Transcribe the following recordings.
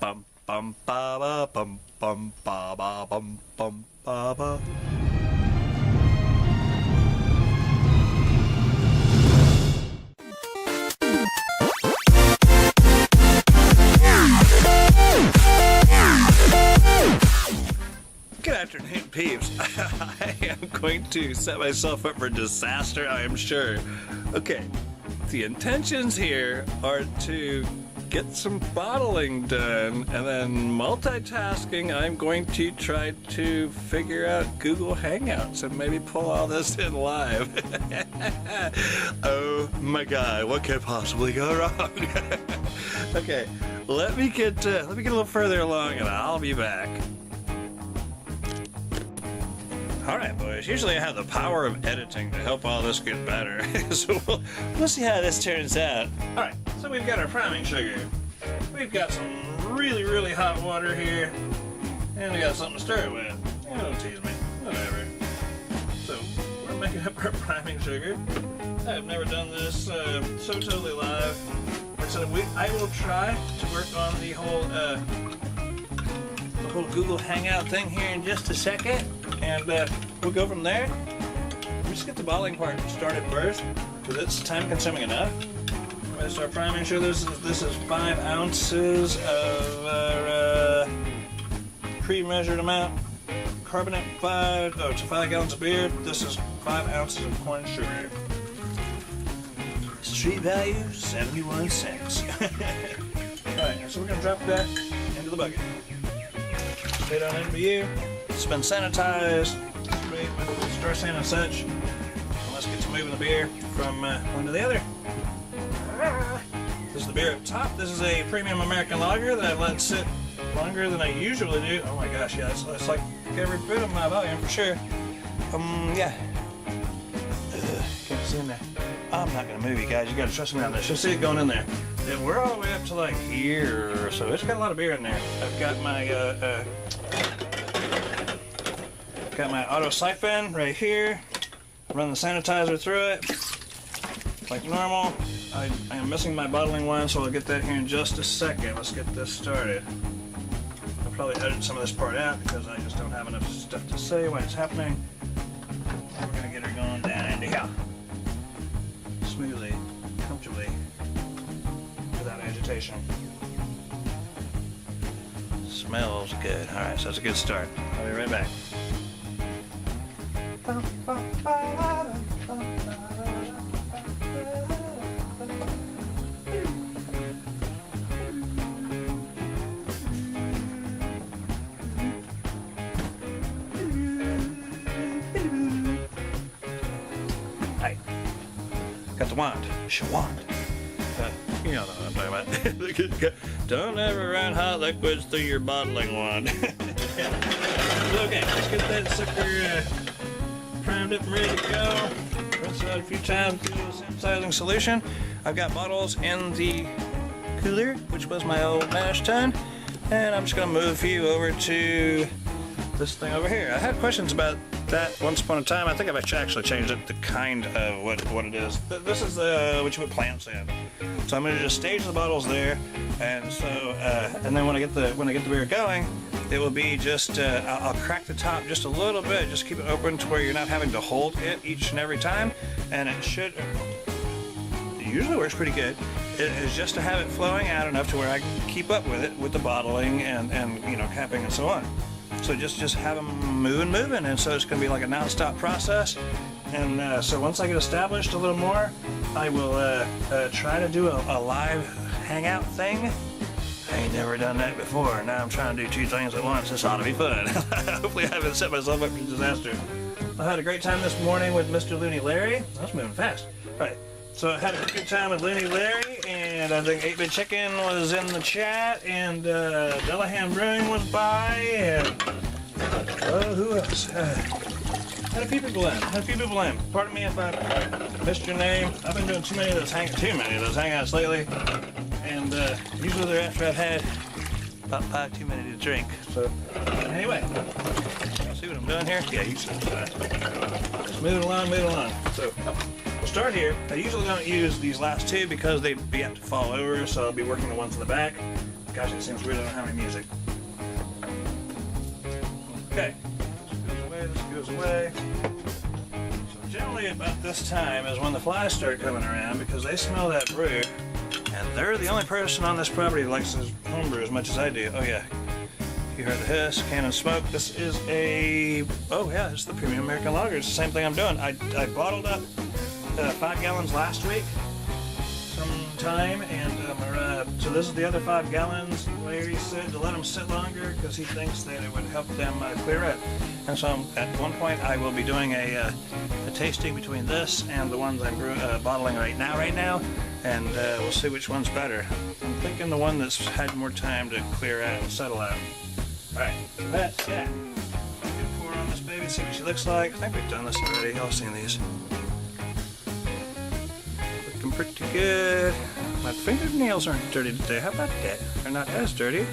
Bum bum ba ba bum bum ba ba bum bum ba ba. Good afternoon, peeps. I am going to set myself up for disaster, I am sure. Okay, the intentions here are to get some bottling done, and then multitasking, I'm going to try to figure out Google Hangouts and maybe pull all this in live. Oh my god, what could possibly go wrong? Okay, let me get a little further along and I'll be back. Alright boys, usually I have the power of editing to help all this get better, so we'll see how this turns out. Alright, so we've got our priming sugar, we've got some really hot water here, and we got something to stir it with. Oh, don't tease me, whatever. So, we're making up our priming sugar. I've never done this so totally live. So I will try to work on the whole Google Hangout thing here in just a second, and we'll go from there. We'll just get the bottling part started first, because it's time consuming enough. I'm going to start priming. Sure, this is 5 ounces of pre-measured amount carbonate. 5 gallons of beer. This is 5 ounces of corn sugar. Street value 71 cents. Alright, so we're going to drop that into the bucket. Straight on NBU. It's been sanitized, sprayed with Star San and such. And let's get to moving the beer from one to the other. This is the beer up top. This is a premium American lager that I've let sit longer than I usually do. Oh my gosh, yeah, it's like every bit of my volume for sure. Yeah. Can't see in there. I'm not gonna move you guys. You gotta trust me on this. You'll see it going in there. And we're all the way up to like here, so it's got a lot of beer in there. I've got my auto siphon right here. Run the sanitizer through it like normal. I am missing my bottling wine, so I'll get that here in just a second. Let's get this started. I'll probably edit some of this part out because I just don't have enough stuff to say when it's happening. We're gonna get her going down into here. Smoothly, comfortably, without agitation. Smells good. Alright, so it's a good start. I'll be right back. Hi. Got the wand. Shawand. You know what I'm talking about. Don't ever run hot liquids through your bottling wand. Okay, let's get that sucker primed up and ready to go. Rinse it out a few times through the sanitizing solution. I've got bottles in the cooler, which was my old mash tun, and I'm just going to move a few over to this thing over here. I had questions about that once upon a time. I think I've actually changed it to kind of what it is. This is what you put plants in. So I'm going to just stage the bottles there, and so and then when I get the beer going, it will be just I'll crack the top just a little bit, just keep it open to where you're not having to hold it each and every time, and it usually works pretty good. It is just to have it flowing out enough to where I can keep up with it with the bottling and you know, capping and so on. So just have them moving, and so it's going to be like a non-stop process. And so once I get established a little more, I will try to do a live hangout thing. I ain't never done that before. Now I'm trying to do 2 things at once. This ought to be fun. Hopefully I haven't set myself up for disaster. I had a great time this morning with Mr. Looney Larry. That's moving fast. All right. So I had a good time with Looney Larry, and I think 8-Bit Chicken was in the chat, and Delahan Brewing was by, and who else? Had a few people in. Pardon me if I missed your name. I've been doing too many of those hangouts lately, and usually they're after I've had about 5 too many to drink. So anyway, see what I'm doing here? Yeah, you see. Just moving along. So we'll start here. I usually don't use these last 2 because they'd be apt to fall over, so I'll be working the ones in the back. Gosh, it seems weird I don't have any music. Okay, this goes away. So generally about this time is when the flies start coming around because they smell that brew, and they're the only person on this property who likes this homebrew as much as I do. Oh yeah, you heard the hiss, cannon smoke. This is a, oh yeah, it's the Premium American Lager. It's the same thing I'm doing. I bottled up 5 gallons last week sometime, and so this is the other 5 gallons. Larry said to let them sit longer because he thinks that it would help them clear up. And so at one point I will be doing a tasting between this and the ones I'm bottling right now, and we'll see which one's better. I'm thinking the one that's had more time to clear out and settle out. Alright, so that's that. Good pour on this baby, see what she looks like. I think we've done this already. Y'all seen these. Looking pretty good. My fingernails aren't dirty today. How about that? They're not as dirty.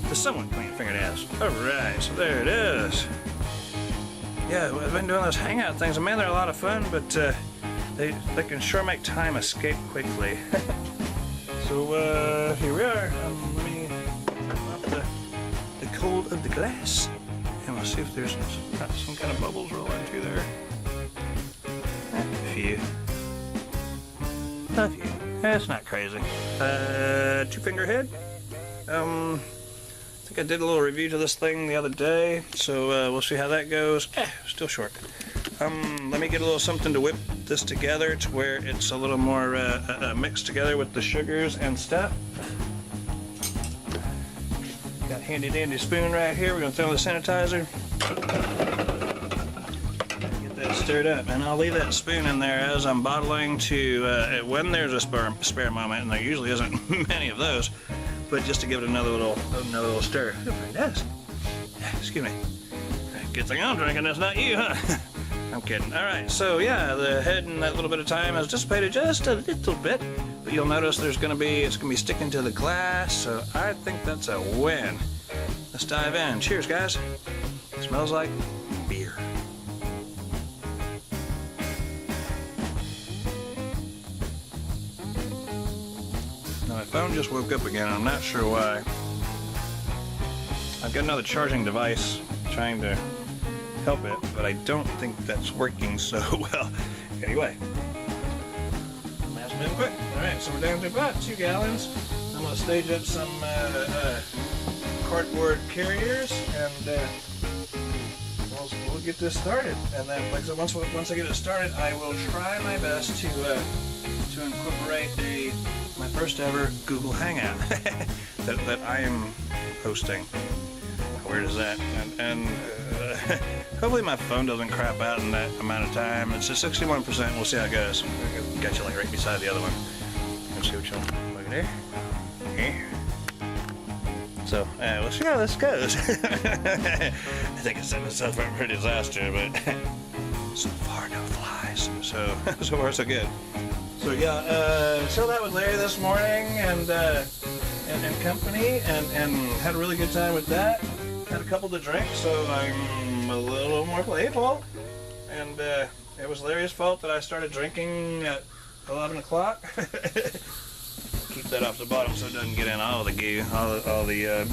The somewhat clean fingernails. Alright, so there it is. Yeah, I've been doing those hangout things. Man, they're a lot of fun, but they can sure make time escape quickly. So here we are. Let me pop the cold of the glass, and we'll see if there's some kind of bubbles rolling through there. A few. A few. That's not crazy. 2-finger head. I think I did a little review to this thing the other day, so we'll see how that goes. Still short. Let me get a little something to whip this together to where it's a little more mixed together with the sugars and stuff. Got handy dandy spoon right here. We're gonna throw in the sanitizer. Stirred up, and I'll leave that spoon in there as I'm bottling to when there's a spare moment, and there usually isn't many of those, but just to give it another little stir. Oh, very nice. Excuse me. Good thing I'm drinking, that's not you, huh? I'm kidding. All right, so yeah, the head in that little bit of time has dissipated just a little bit, but you'll notice it's gonna be sticking to the glass, so I think that's a win. Let's dive in. Cheers, guys. It smells like beer. My phone just woke up again. I'm not sure why. I've got another charging device trying to help it, but I don't think that's working so well. Anyway, that's been quick. All right, so we're down to about 2 gallons. I'm gonna stage up some cardboard carriers, and we'll get this started. And then, like I said, once I get it started, I will try my best to incorporate my first ever Google Hangout that I am hosting. Where is that? And hopefully my phone doesn't crap out in that amount of time. It's at 61%. We'll see how it goes. Got you like right beside the other one. Let's see which one. Look at there. Okay. So we'll see how this goes. I think I set myself up for a disaster, but so far no flies. So far so good. So yeah, chilled out with Larry this morning and company, and had a really good time with that. Had a couple to drink, so I'm a little more playful. And it was Larry's fault that I started drinking at 11 o'clock. Keep that off the bottom so it doesn't get in all the goo, all the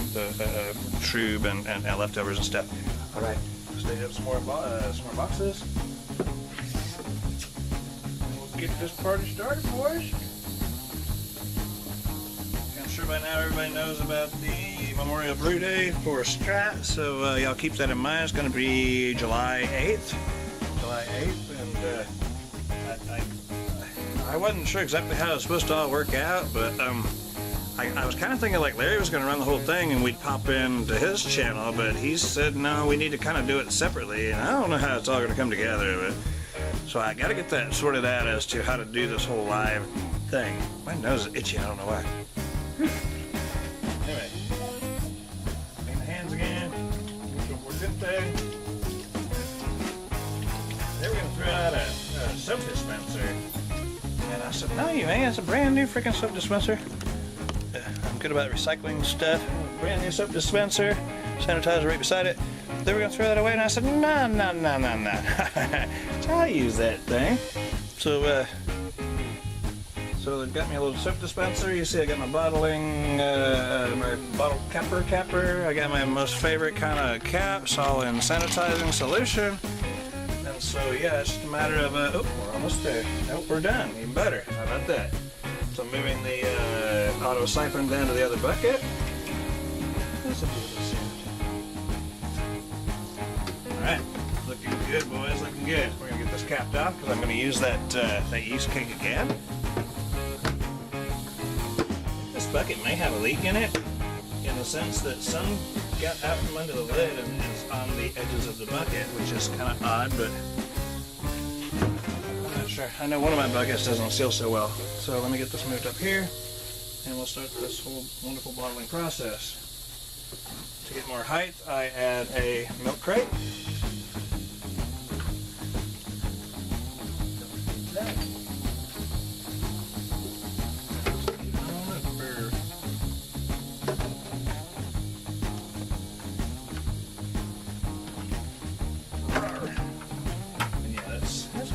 trube and leftovers and stuff. All right, stage up some more boxes. Get this party started, boys. I'm sure by now everybody knows about the Memorial Brew Day for Strat, so y'all keep that in mind. It's going to be July 8th. And I wasn't sure exactly how it was supposed to all work out, but I was kind of thinking like Larry was going to run the whole thing and we'd pop into his channel, but he said no, we need to kind of do it separately, and I don't know how it's all going to come together, but so I got to get that sorted out as to how to do this whole live thing. My nose is itchy, I don't know why. Anyway, clean the hands again. We're good thing. They were going to throw out a soap dispenser. And I said, no, you ain't. It's a brand new freaking soap dispenser. I'm good about recycling stuff. Brand new soap dispenser. Sanitizer right beside it. They were going to throw that away, and I said, no. So I'll use that thing. So So they've got me a little soap dispenser. You see I got my bottling, my bottle capper. I got my most favorite kind of caps, all in sanitizing solution. And so yeah, it's just a matter of, oh, we're almost there. Nope, we're done. Even better. How about that? So moving the auto siphon down to the other bucket. That's a beautiful scent. All right. Looking good, boys, looking good. We're gonna get this capped off because I'm gonna use that yeast cake again. This bucket may have a leak in it, in the sense that some got out from under the lid and is on the edges of the bucket, which is kind of odd, but I'm not sure. I know one of my buckets doesn't seal so well. So let me get this moved up here, and we'll start this whole wonderful bottling process. To get more height, I add a milk crate.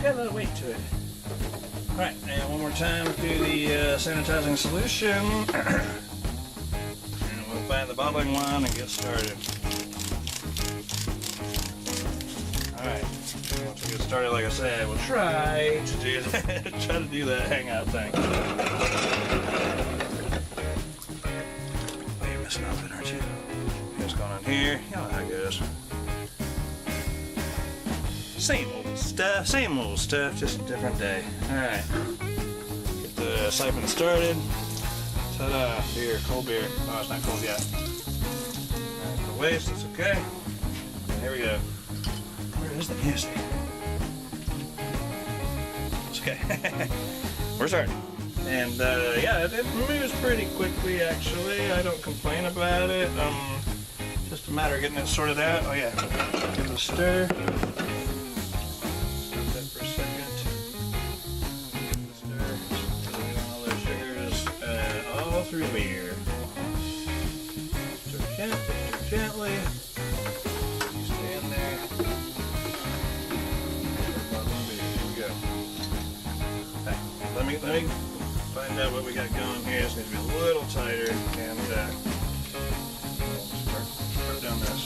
Got a lot of weight to it. Alright, and one more time through the sanitizing solution. And we'll find the bottling one and get started. Alright, once we get started, like I said, we'll try to do that, that hangout thing. Oh, you're missing out of it, aren't you? What's going on here? You know how it goes. Same old stuff, just a different day. Alright. Get the siphon started. Ta-da, beer, cold beer. Oh, it's not cold yet. Alright, the waste, it's okay. And here we go. Where is the music? It's okay. We're starting. And yeah, it moves pretty quickly actually. I don't complain about it. Just a matter of getting it sorted out. Oh yeah. Give it a stir. Through beer. Stir gently. Stay in there. Here we go. Okay. Let me find out what we got going here. This needs to be a little tighter, and we'll start down this.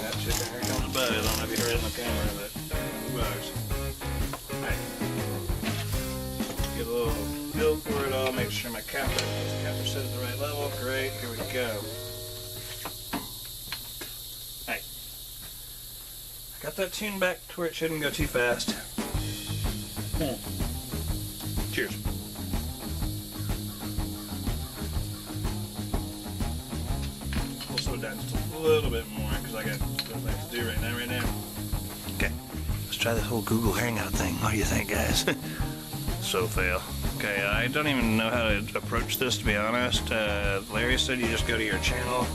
That chicken, here comes Buzz. I don't know if you heard it in the camera, but bugs. Alright. Get a little feel for it all, make sure my capper set at the right level. Great, here we go. Alright. I got that tuned back to where it shouldn't go too fast. Cheers. We'll slow it down just a little bit more because I got things to do right now. Okay, let's try this whole Google Hangout thing. What do you think, guys? So fail. Okay, I don't even know how to approach this, to be honest. Larry said you just go to your channel,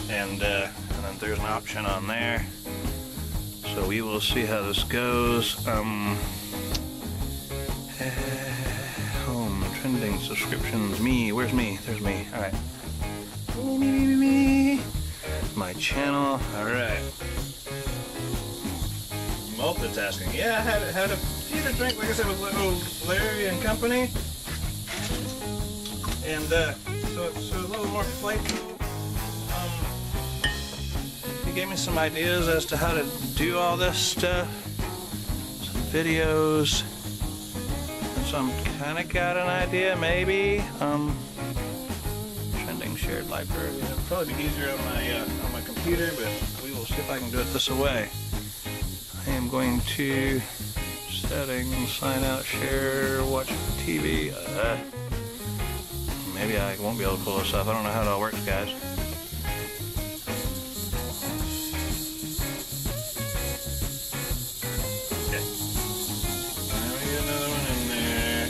and then there's an option on there. So we will see how this goes. Home, trending, subscriptions, me. Where's me? There's me. All right. Me. My channel. All right. Multitasking. Yeah, I had a few to drink, like I said, with Larry and company, and so it's a little more flaky. He gave me some ideas as to how to do all this stuff, some videos, and so I'm kind of got an idea, maybe. Trending shared library. It'll probably be easier on my computer, but we will see if I can do it this way. I am going to settings, sign out, share, watch TV. Maybe I won't be able to pull this off. I don't know how it all works, guys. Okay. Let me get another one in there.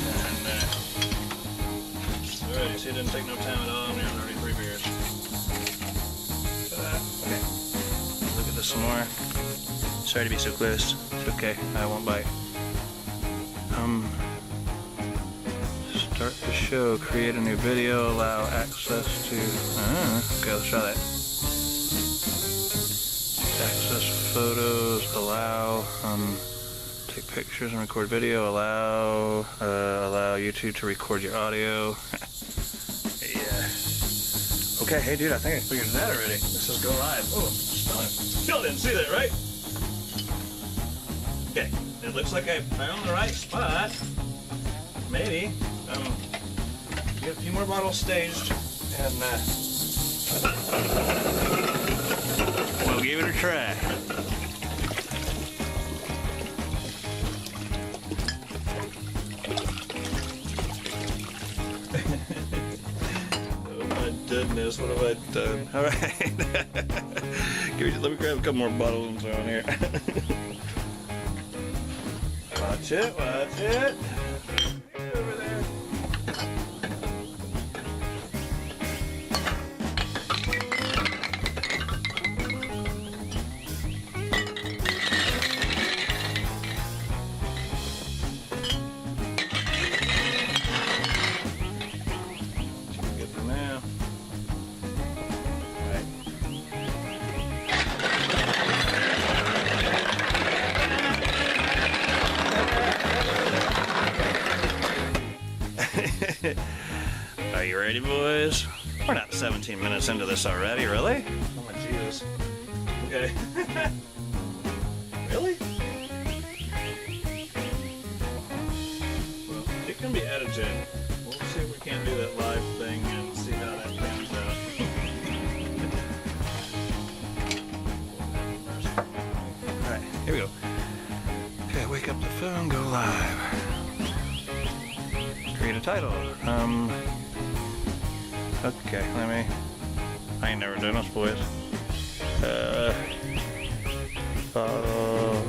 And alright, see, it didn't take no time at all. I'm near already 3 beers. Okay. Look at this some more. Sorry to be so close. It's okay. I won't bite. Start the show. Create a new video. Allow access to. Okay, let's try that. Access photos. Allow Take pictures and record video. Allow YouTube to record your audio. Yeah. Okay, hey dude, I think I figured that already. Let's just go live. Oh, still didn't see that, right? Okay, it looks like I found the right spot. Maybe. Get a few more bottles staged, and we'll give it a try. Oh my goodness, what have I done? All right, let me grab a couple more bottles and throw in here. Watch it, watch it. Over there. Good for now. All right. Are you ready, boys? We're not 17 minutes into this already, really? Oh my Jesus. Okay. Really? Well, it can be edited. We'll see if we can't do that live thing and see how that pans out. Alright, here we go. Okay, wake up the phone, go live. Create a title. Okay, I ain't never done this, boys. Following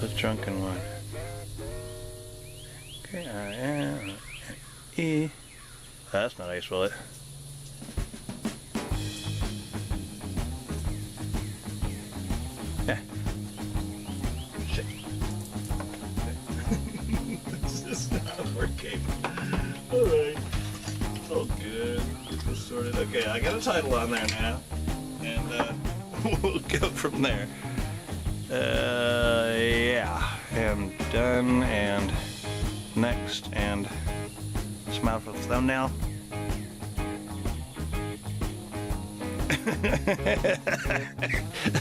the drunken one. Okay, I-N-E. That's not how you spell it. Yeah. Shit. This is not working. Alright. Oh, good. Just sorted. Okay, I got a title on there now. And, we'll go from there. Yeah. And done, and next, and smile for the thumbnail.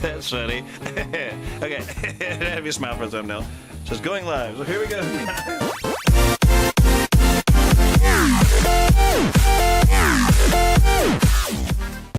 That's funny. Okay, have you smile for a thumbnail. Just going live. So here we go.